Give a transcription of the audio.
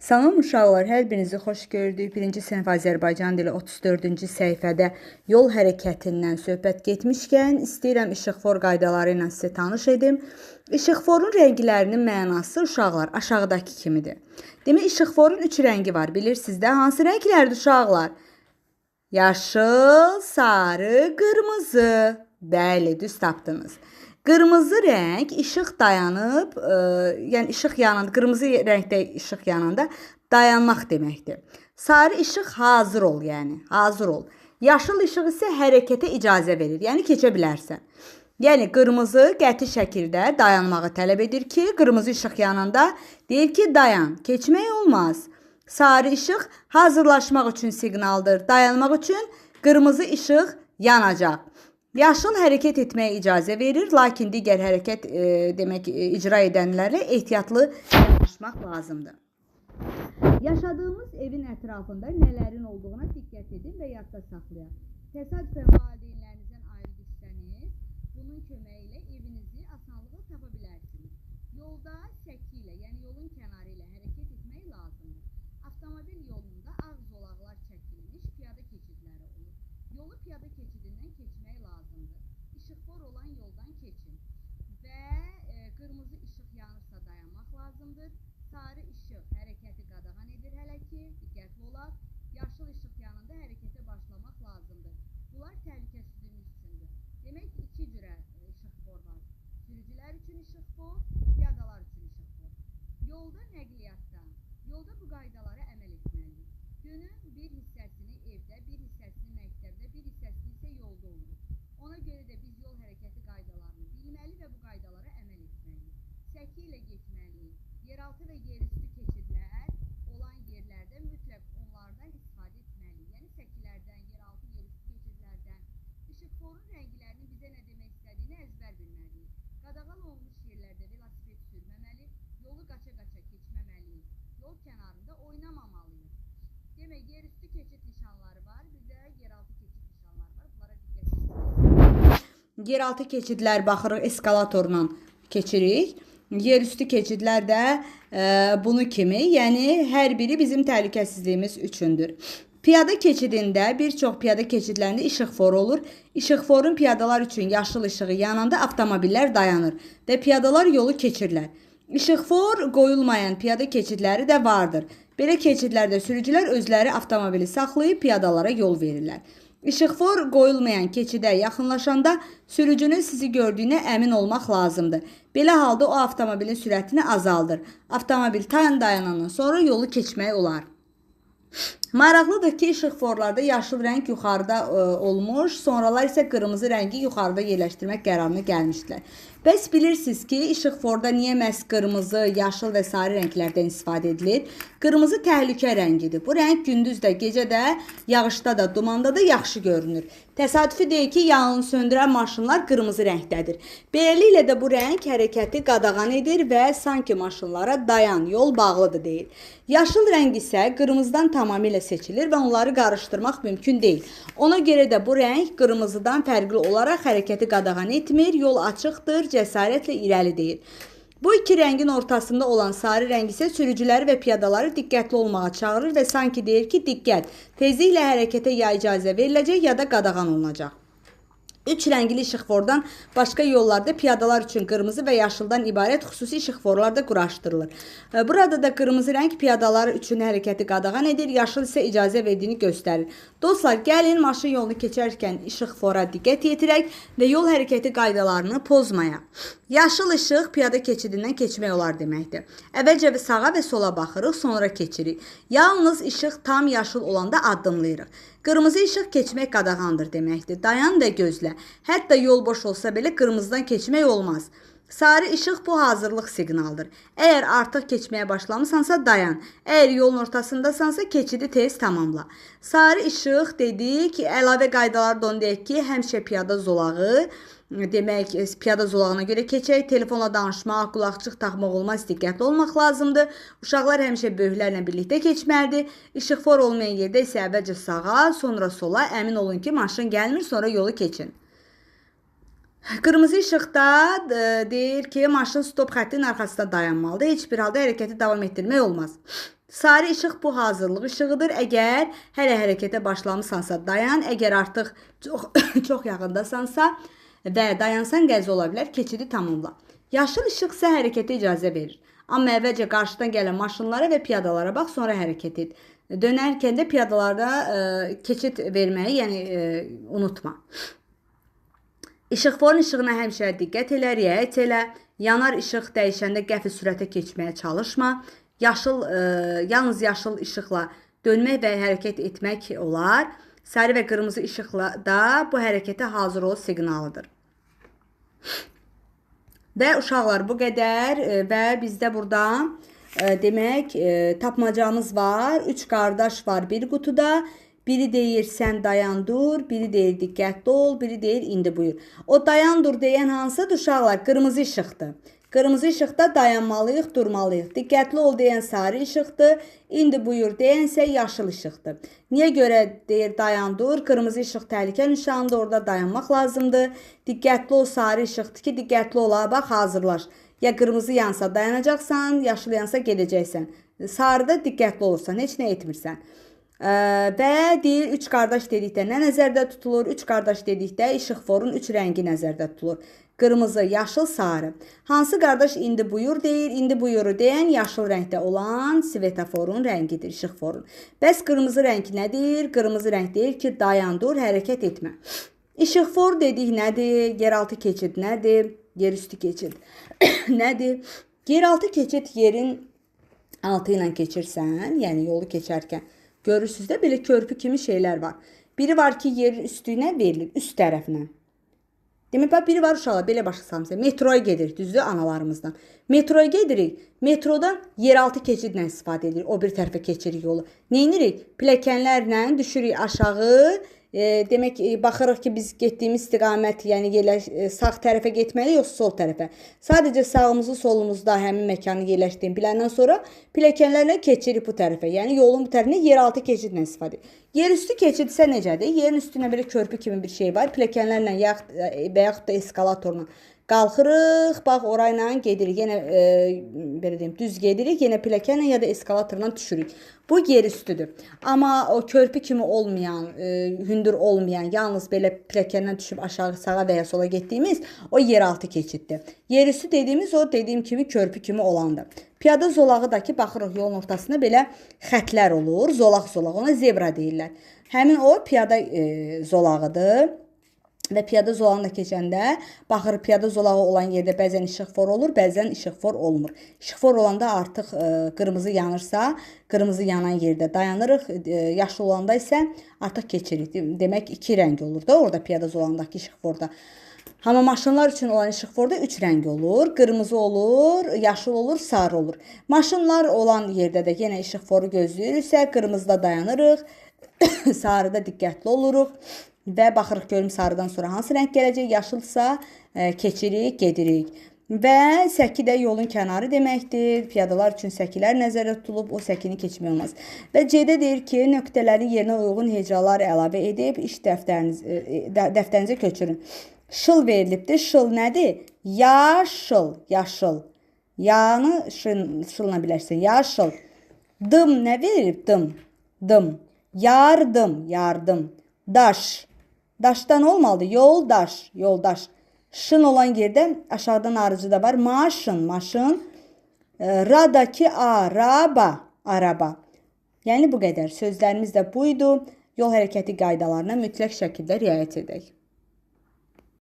Salam uşaqlar, hər birinizi xoş gördük. 1-ci sinif Azərbaycan dili 34-cü səhifədə yol hərəkətindən söhbət getmişkən, istəyirəm işıqfor qaydaları ilə sizə tanış edim. İşıqforun rənglərinin mənası uşaqlar aşağıdakı kimidir. Demək, işıqforun 3 rəngi var, bilirsiniz də. Hansı rənglərdir uşaqlar? Yaşıl, sarı, qırmızı. Bəli, düz tapdınız. Qırmızı rəng işıq dayanıb, yəni işıq yananda, qırmızı rəngdə işıq yananda dayanmaq deməkdir. Sarı işıq hazır ol, yəni hazır ol. Yaşıl işıq isə hərəkətə icazə verir, yəni keçə bilərsən. Yəni qırmızı qəti şəkildə dayanmağı tələb edir ki, qırmızı işıq yananda deyir ki, dayan, keçmək olmaz. Sarı işıq hazırlaşmaq üçün siqnaldır, dayanmaq üçün qırmızı işıq yanacaq. Yaşıl hərəkət etməyə icazə verir, lakin digər hərəkət icra edənlərlə ehtiyatlı yanaşmaq lazımdır. Yaşadığımız evin ətrafında nələrin olduğuna diqqət edin və yadda saxlayın. Təsadüfən valideynlərinizdən ayrı düşsəniz, bunun köməyi ilə evinizi asanlıqla tapa bilərsiniz. Yolda səki ilə, yəni yolun kənarı ilə hərəkət etmək lazımdır. Avtomobil yolunda ağ zolaqlar çəkilmiş piyada keçidləri olur. Yolu piyada keçidindən keçmək lazımdır. İşıqfor olan yoldan keçin və qırmızı işıq yanırsa dayanmaq lazımdır. Sarı işıq hərəkəti qadağan edir hələ ki, diqqətli olaq. Yaşıl işıq yanında hərəkətə başlamaq lazımdır. Bunlar təhlükəsizlik üçündür. Demək ki, iki cürə işıqfor var. Sürücülər üçün işıqfor, piyadalar üçün işıqfor. Yolda nəqliyyatda, yolda bu qaydalara əməl etməliyik. Günün bir hissəsini evdə, bir hissəsini məktəbdə, bir hissəsini isə yolda oluruq. Ona görə də biz yol hərəkəti qaydalarını bilməli və bu qaydalara əməl etməliyik. Səki ilə getməliyik. Yeraltı və yerüstü keçidlər olan yerlərdə mütləq onlardan istifadə etməliyik. Yəni səkilərdən, yeraltı, yerüstü keçidlərdən. İşıqforun rənglərinin bizə nə demək istədiyini əzbər bilməliyik. Qadağan olunmuş yerlərdə velosiped sürməməli, yolu qaça-qaça keçməməliyik. Yol kənarında oynamamalıyıq. Demək, yerüstü keçid nişanları var, bir də yeraltı keçid nişanları var. Bunlara diqqət edin. Yeraltı keçidlər baxırıq, eskalatorla keçirik. Yerüstü keçidlər də bunu kimi, yəni hər biri bizim təhlükəsizliyimiz üçündür. Piyada keçidində, bir çox piyada keçidlərində işıqfor olur. İşıqforun piyadalar üçün yaşıl işığı yananda avtomobillər dayanır və piyadalar yolu keçirlər. İşıqfor qoyulmayan piyada keçidləri də vardır. Belə keçidlərdə sürücülər özləri avtomobili saxlayıb piyadalara yol verirlər. İşıqfor qoyulmayan keçidə yaxınlaşanda sürücünün sizi gördüyünə əmin olmaq lazımdır. Belə halda o avtomobilin sürətini azaldır. Avtomobil tam dayanandan sonra yolu keçmək olar. Maraqlıdır ki, işıqforlarda yaşıl rəng yuxarıda olmuş, sonralar isə qırmızı rəngi yuxarıda yerləşdirmək qərarına gəlmişdilər. Bəs bilirsiniz ki, işıqforda niyə məhz qırmızı, yaşıl və sarı rənglərdən istifadə edilir? Qırmızı təhlükə rəngidir. Bu rəng gündüz də, gecə də, yağışda da, dumanda da yaxşı görünür. Təsadüfi deyil ki, yanğın söndürən maşınlar qırmızı rəngdədir. Beləliklə də bu rəng hərəkəti qadağan edir və sanki maşınlara dayan, yol bağlıdır deyir. Yaşıl rəng isə qırmızıdan tamamilə seçilir və onları qarışdırmaq mümkün deyil. Ona görə də bu rəng qırmızıdan fərqli olaraq hərəkəti qadağan etmir, yol açıqdır, cəsarətlə irəli deyir. Bu iki rəngin ortasında olan sarı rəng isə sürücüləri və piyadaları diqqətli olmağa çağırır və sanki deyir ki, diqqət, tezliklə hərəkətə ya icazə veriləcək, ya da qadağan olunacaq. Üç rəngli işıqfordan başqa yollarda piyadalar üçün qırmızı və yaşıldan ibarət xüsusi işıqforlar da quraşdırılır. Burada da qırmızı rəng piyadalar üçün hərəkəti qadağan edir, yaşıl isə icazə verdiyini göstərir. Dostlar, gəlin maşın yolunu keçərkən işıqfora diqqət yetirək və yol hərəkəti qaydalarını pozmayaq. Yaşıl işıq piyada keçidindən keçmək olar deməkdir. Əvvəlcə sağa və sola baxırıq, sonra keçirik. Yalnız işıq tam yaşıl olanda addımlayırıq. Qırmızı işıq keçmək qadağandır deməkdir. Dayan və gözlə. Hətta yol boş olsa belə qırmızıdan keçmək olmaz. Sarı işıq bu hazırlıq siqnaldır. Əgər artıq keçməyə başlamısansa dayan. Əgər yolun ortasındasansa keçidi tez tamamla. Sarı işıq dedik, əlavə qaydalar da onu deyək ki, həmişə piyada zolağı, demək, piyada zolağına görə keçək, telefonla danışmaq, qulaqçıq taxmaq olmaz, diqqətli olmaq lazımdır. Uşaqlar həmişə böyüklərlə birlikdə keçməlidir. İşıqfor olmayan yerdə isə əvvəlcə sağa, sonra sola, əmin olun ki, maşın gəlmir, sonra yolu keçin. Qırmızı işıqda deyir ki, maşın stop xəttinin arxasında dayanmalıdır. Heç bir halda hərəkəti davam etdirmək olmaz. Sarı işıq bu hazırlıq işığıdır. Əgər hələ hərəkətə başlamısansa dayan. Əgər artıq çox yaxındasansa və dayansan qəza ola bilər. Keçidi tamamla. Yaşıl işıq isə hərəkətə icazə verir. Amma əvvəlcə qarşıdan gələn maşınlara və piyadalara bax, sonra hərəkət et. Dönərkən də piyadalara keçid verməyi, yəni unutma. İşıqforun işığına həmişə diqqət elə, riayət elə. Yanar işıq dəyişəndə qəfil sürətə keçməyə çalışma. Yalnız yaşıl işıqla dönmək və hərəkət etmək olar. Sarı və qırmızı işıqla da bu hərəkətə hazır ol siqnalıdır. Və uşaqlar bu qədər və bizdə burada demək tapmacamız var. 3 qardaş var bir qutuda. Biri deyir sən dayan dur, biri deyir diqqətli ol, biri deyir indi buyur. O dayan dur deyən hansıdır uşaqlar? Qırmızı işıqdır. Qırmızı işıqda dayanmalıyıq, durmalıyıq. Diqqətli ol deyən sarı işıqdır. İndi buyur deyən isə yaşıl işıqdır. Niyə görə deyir dayan dur? Qırmızı işıq təhlükə nişanıdır, orada dayanmaq lazımdır. Diqqətli ol sarı işıqdır ki, diqqətli ola bax, hazırlaş. Ya qırmızı yansa dayanacaqsan, yaşıl yansa gedəcəksən. Sarıda diqqətli olursan, heç nə etmirsən. Və deyir 3 qardaş dedikdə nə nəzərdə tutulur? 3 qardaş dedikdə işıqforun 3 rəngi nəzərdə tutulur. Qırmızı, yaşıl, sarı. Hansı qardaş indi buyur deyir? İndi buyuru deyən yaşıl rəngdə olan svetoforun rəngidir, işıqforun. Bəs qırmızı rəng nədir? Qırmızı rəng deyir ki, dayan dur, hərəkət etmə. İşıqfor dedik nədir? Yeraltı keçid nədir? Yerüstü keçid nədir? Yeraltı keçid yerin altı ilə keçirsən, yəni yolu keçərkən. Görürsünüz də belə körpü kimi şeylər var. Biri var ki, yerin üstünə verilir, üst tərəfinə. Demək, biri var uşaqlar, belə başa salmışsın. Metroya gedir, düzdür, analarımızdan. Metroya gedirik, metrodan yeraltı keçidlə istifadə edirik. O bir tərəfə keçirik yolu. Neyinirik? Pilləkənlərlə düşürük aşağı. Demək, baxırıq ki, biz getdiyimiz istiqamət, yəni sağ tərəfə getməli, yoxsa sol tərəfə. Sadəcə sağımızı, solumuzda həmin məkanı yerləşdiyini biləndən sonra pilləkənlərlə keçirik bu tərəfə. Yəni yolun bu tərəfinə yeraltı keçidlə istifadə edirik. Yerüstü keçid isə necədir? Yerin üstünə belə körpü kimi bir şey var. Pilləkənlərlə və yaxud da eskalatorla qalxırıq, bax orayla gedirik, yenə belə deyim, düz gedirik, yenə pilləkənlə ya da eskalatorla düşürük. Bu yerüstüdür. Amma o körpü kimi olmayan, hündür olmayan, yalnız belə pilləkəndən düşüb aşağı, sağa və ya sola getdiyimiz o yeraltı keçiddir. Yerüstü dediyimiz o dediyim kimi körpü kimi olandır. Piyada zolağı da ki, baxırıq yolun ortasında belə xətlər olur, zolaq, ona zebra deyirlər. Həmin o piyada zolağıdır. Və piyada zolağına keçəndə baxırıq piyada zolağı olan yerdə bəzən işıqfor olur, bəzən işıqfor olmur. İşıqfor olanda artıq qırmızı yanırsa, qırmızı yanan yerdə dayanırıq. Yaşıl olanda isə artıq keçirik. Demək 2 rəng olur da orada piyada zolağındakı işıqforda. Amma maşınlar üçün olan işıqforda 3 rəng olur. Qırmızı olur, yaşıl olur, sarı olur. Maşınlar olan yerdə də yenə işıqforu gözləyiriksə, qırmızıda dayanırıq, sarıda diqqətli oluruq. Və baxırıq görüm sarıdan sonra hansı rəng gələcək, yaşılsa keçirik, gedirik. Və səki də yolun kənarı deməkdir. Piyadalar üçün səkilər nəzərdə tutulub, o səkini keçmək olmaz. Və C-də deyir ki, nöqtələrin yerinə uyğun hecalar əlavə edib iş dəftərinizə köçürün. Şıl verilibdir. Şıl nədir? Yaşıl, yaşıl. Yanı şılla bilərsən. Yaşıl. Dım nə verilib? Dım, dım. Yardım, yardım. Daş. Daşdan olmalıdır. Yoldaş, yoldaş. Şın olan yerdə aşağıdan arıcı da var. Maşın, maşın. Radaki araba, araba. Yəni bu qədər. Sözlərimiz də buydu. Yol hərəkəti qaydalarına mütləq şəkildə riayət edək.